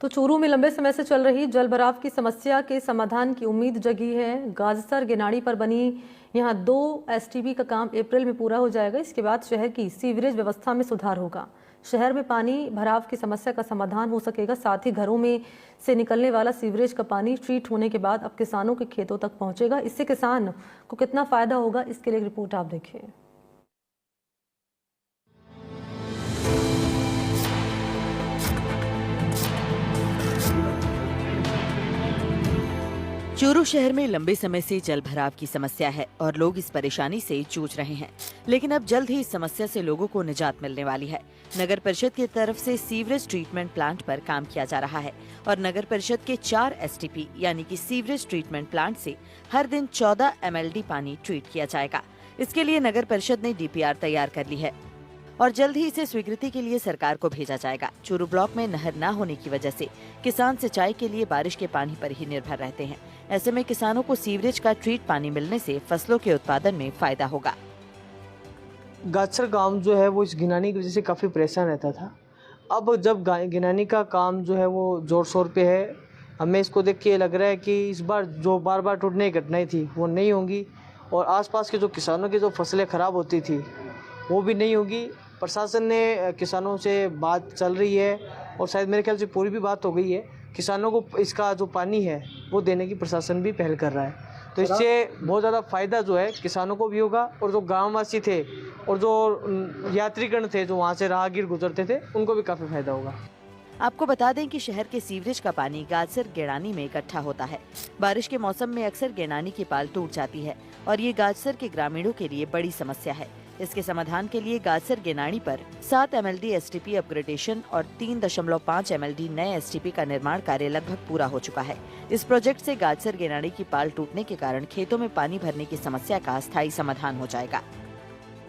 तो चूरू में लंबे समय से चल रही जलभराव की समस्या के समाधान की उम्मीद जगी है। गाजसर गेनाड़ी पर बनी यहां 2 एसटीपी का काम अप्रैल में पूरा हो जाएगा। इसके बाद शहर की सीवरेज व्यवस्था में सुधार होगा। शहर में पानी भराव की समस्या का समाधान हो सकेगा। साथ ही घरों में से निकलने वाला सीवरेज का पानी ट्रीट होने के बाद अब किसानों के खेतों तक पहुंचेगा। इससे किसान को कितना फायदा होगा, इसके लिए रिपोर्ट आप देखिए। चूरू शहर में लंबे समय से जल भराव की समस्या है और लोग इस परेशानी से जूझ रहे हैं, लेकिन अब जल्द ही इस समस्या से लोगों को निजात मिलने वाली है। नगर परिषद की तरफ से सीवरेज ट्रीटमेंट प्लांट पर काम किया जा रहा है और नगर परिषद के 4 एसटीपी यानी कि सीवरेज ट्रीटमेंट प्लांट से हर दिन 14 एमएलडी पानी ट्रीट किया जाएगा। इसके लिए नगर परिषद ने डीपीआर तैयार कर ली है और जल्द ही इसे स्वीकृति के लिए सरकार को भेजा जाएगा। चूरू ब्लॉक में नहर न होने की वजह से किसान सिंचाई के लिए बारिश के पानी पर ही निर्भर रहते हैं। ऐसे में किसानों को सीवरेज का ट्रीट पानी मिलने से फसलों के उत्पादन में फायदा होगा। गाजसर गांव जो है वो इस गिनानी की वजह से काफ़ी परेशान रहता था। अब जब गिनानी का काम जो है वो जोर शोर पे है, हमें इसको देख के लग रहा है कि इस बार जो बार बार टूटने की घटनाएं थी वो नहीं होंगी और आसपास के जो किसानों की जो फसलें ख़राब होती थी वो भी नहीं होगी। प्रशासन ने किसानों से बात चल रही है और शायद मेरे ख्याल से पूरी भी बात हो गई है। किसानों को इसका जो पानी है वो देने की प्रशासन भी पहल कर रहा है। तो इससे बहुत ज़्यादा फ़ायदा जो है किसानों को भी होगा और जो गाँववासी थे और जो यात्रीगण थे जो वहाँ से राहगीर गुजरते थे उनको भी काफ़ी फायदा होगा। आपको बता दें कि शहर के सीवरेज का पानी गाजसर गेनानी में इकट्ठा होता है। बारिश के मौसम में अक्सर गेनानी की पाल टूट जाती है और ये गाजसर के ग्रामीणों के लिए बड़ी समस्या है। इसके समाधान के लिए गाजसर गेनानी पर 7 एमएलडी एसटीपी अपग्रेडेशन और 3.5 एमएलडी नए एसटीपी का निर्माण कार्य लगभग पूरा हो चुका है। इस प्रोजेक्ट से गाजसर गेनानी की पाल टूटने के कारण खेतों में पानी भरने की समस्या का स्थायी समाधान हो जाएगा।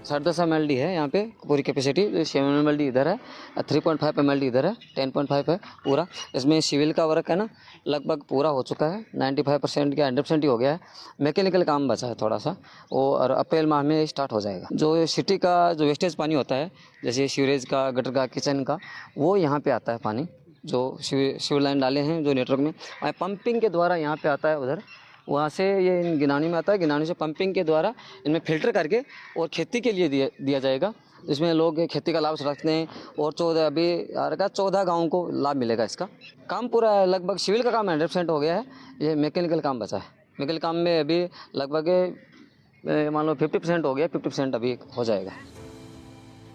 10.5 MLD है यहाँ पे पूरी कैपेसिटी। 7 MLD इधर है, 3.5 MLD इधर है, 10.5 है पूरा। इसमें सिविल का वर्क है ना लगभग पूरा हो चुका है, 95% या 100% ही हो गया है। मैकेनिकल काम बचा है थोड़ा सा, और अप्रैल माह में स्टार्ट हो जाएगा। जो सिटी का जो वेस्टेज पानी होता है जैसे सीवरेज का, गटर का, किचन का, वो यहाँ पे आता है पानी। जो सीवर लाइन डाले हैं जो नेटवर्क में, पंपिंग के द्वारा यहाँ पे आता है उधर, वहाँ से ये इन गिनानी में आता है। गिनानी से पंपिंग के द्वारा इनमें फिल्टर करके और खेती के लिए दिया जाएगा, जिसमें लोग खेती का लाभ रखते हैं। और 14 गाँव को लाभ मिलेगा। इसका काम पूरा है, लगभग सिविल का काम 100% हो गया है। ये मैकेनिकल काम बचा है। मैकेनिकल काम में अभी लगभग मान लो 50% हो गया, 50% अभी हो जाएगा।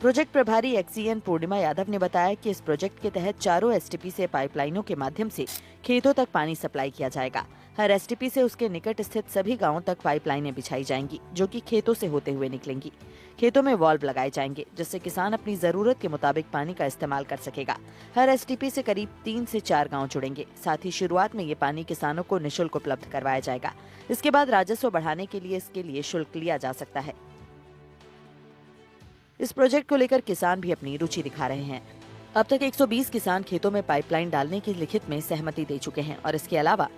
प्रोजेक्ट प्रभारी एक्सीएन पूर्णिमा यादव ने बताया कि इस प्रोजेक्ट के तहत चारों एसटीपी से पाइपलाइनों के माध्यम से खेतों तक पानी सप्लाई किया जाएगा। हर एसटीपी से उसके निकट स्थित सभी गांवों तक पाइपलाइनें बिछाई जाएंगी, जो कि खेतों से होते हुए निकलेंगी। खेतों में वाल्व लगाए जाएंगे, जिससे किसान अपनी जरूरत के मुताबिक पानी का इस्तेमाल कर सकेगा। हर एसटीपी से करीब 3 से 4 गाँव जुड़ेंगे। साथ ही शुरुआत में ये पानी किसानों को निःशुल्क उपलब्ध करवाया जाएगा। इसके बाद राजस्व बढ़ाने के लिए इसके लिए शुल्क लिया जा सकता है। इस प्रोजेक्ट को लेकर किसान भी अपनी रुचि दिखा रहे हैं। अब तक 120 किसान खेतों में पाइपलाइन डालने की लिखित में सहमति दे चुके हैं और इसके अलावा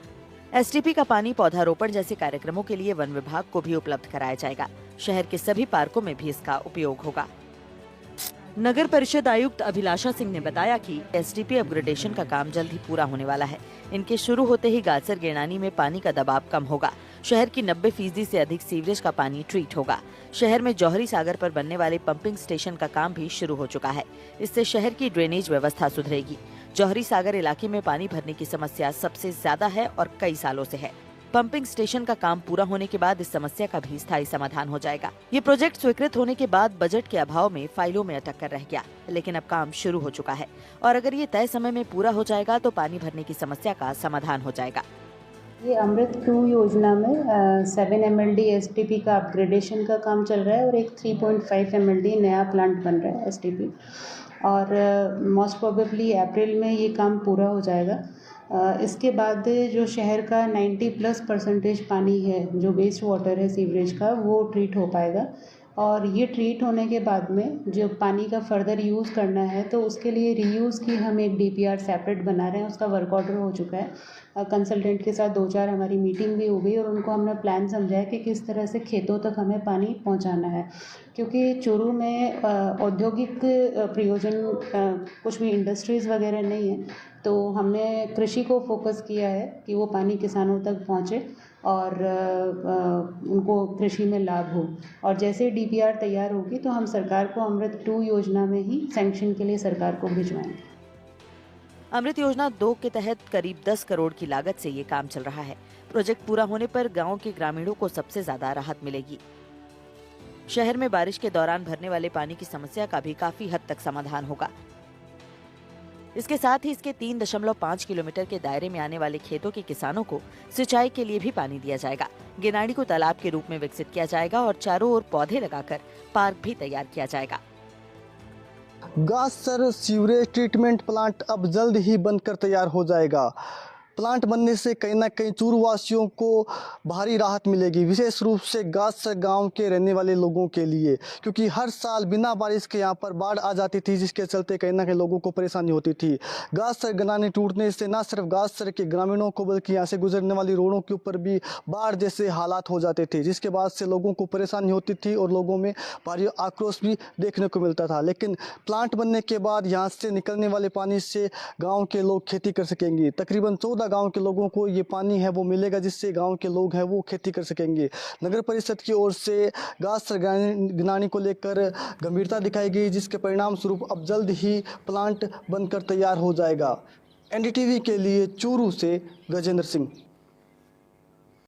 एसटीपी का पानी पौधारोपण जैसे कार्यक्रमों के लिए वन विभाग को भी उपलब्ध कराया जाएगा। शहर के सभी पार्कों में भी इसका उपयोग होगा। नगर परिषद आयुक्त अभिलाषा सिंह ने बताया कि एसटीपी अपग्रेडेशन का काम जल्द ही पूरा होने वाला है। इनके शुरू होते ही गाजसर गेनानी में पानी का दबाव कम होगा। शहर की 90% से अधिक सीवरेज का पानी ट्रीट होगा। शहर में जौहरी सागर पर बनने वाले पंपिंग स्टेशन का काम भी शुरू हो चुका है। इससे शहर की ड्रेनेज व्यवस्था सुधरेगी। जौहरी सागर इलाके में पानी भरने की समस्या सबसे ज्यादा है और कई सालों से है। पंपिंग स्टेशन का काम पूरा होने के बाद इस समस्या का भी स्थायी समाधान हो जाएगा। ये प्रोजेक्ट स्वीकृत होने के बाद बजट के अभाव में फाइलों में अटक कर रह गया, लेकिन अब काम शुरू हो चुका है और अगर ये तय समय में पूरा हो जाएगा तो पानी भरने की समस्या का समाधान हो जाएगा। ये अमृत क्यू योजना में 7 MLD एसटीपी का अपग्रेडेशन का काम चल रहा है और एक 3.5 MLD नया प्लांट बन रहा है एसटीपी, और मोस्ट प्रोबेबली अप्रैल में ये काम पूरा हो जाएगा। इसके बाद जो शहर का 90+% पानी है जो वेस्ट वाटर है सीवरेज का, वो ट्रीट हो पाएगा और ये ट्रीट होने के बाद में जो पानी का फर्दर यूज़ करना है तो उसके लिए रीयूज़ की हम एक DPR सेपरेट बना रहे हैं। उसका वर्क ऑर्डर हो चुका है। कंसल्टेंट के साथ 2-4 हमारी मीटिंग भी हो गई और उनको हमने प्लान समझाया कि किस तरह से खेतों तक हमें पानी पहुंचाना है, क्योंकि चूरू में औद्योगिक प्रयोजन कुछ भी इंडस्ट्रीज़ वगैरह नहीं है। तो हमने कृषि को फोकस किया है कि वो पानी किसानों तक पहुँचे और उनको कृषि में लाभ हो। और जैसे DPR तैयार होगी तो हम सरकार को अमृत 2 योजना में ही सैंक्शन के लिए सरकार को भिजवाएंगे। अमृत योजना 2 के तहत करीब 10 करोड़ की लागत से ये काम चल रहा है। प्रोजेक्ट पूरा होने पर गांव के ग्रामीणों को सबसे ज्यादा राहत मिलेगी। शहर में बारिश के दौरान भरने वाले पानी की समस्या का भी काफी हद तक समाधान होगा। इसके साथ ही इसके 3.5 किलोमीटर के दायरे में आने वाले खेतों के किसानों को सिंचाई के लिए भी पानी दिया जाएगा। गिनाड़ी को तालाब के रूप में विकसित किया जाएगा और चारों ओर पौधे लगाकर पार्क भी तैयार किया जाएगा। गाजसर सीवरेज ट्रीटमेंट प्लांट अब जल्द ही बनकर तैयार हो जाएगा। प्लांट बनने से कहीं ना कहीं चूरू वासियों को भारी राहत मिलेगी, विशेष रूप से गाजसर गांव के रहने वाले लोगों के लिए, क्योंकि हर साल बिना बारिश के यहां पर बाढ़ आ जाती थी, जिसके चलते कहीं ना कहीं लोगों को परेशानी होती थी। गाजसर गिनानी टूटने से न सिर्फ गाजसर के ग्रामीणों को बल्कि यहाँ से गुजरने वाली रोडों के ऊपर भी बाढ़ जैसे हालात हो जाते थे, जिसके बाद से लोगों को परेशानी होती थी और लोगों में भारी आक्रोश भी देखने को मिलता था। लेकिन प्लांट बनने के बाद यहाँ से निकलने वाले पानी से गाँव के लोग खेती कर सकेंगे। तकरीबन 14 गांव के लोगों को ये पानी है वो मिलेगा, जिससे गांव के लोग हैं वो खेती कर सकेंगे। नगर परिषद की ओर से गाजसर गिनानी को लेकर गंभीरता दिखाई गई, जिसके परिणाम स्वरूप अब जल्द ही प्लांट बनकर तैयार हो जाएगा। NDTV के लिए चूरू से गजेंद्र सिंह।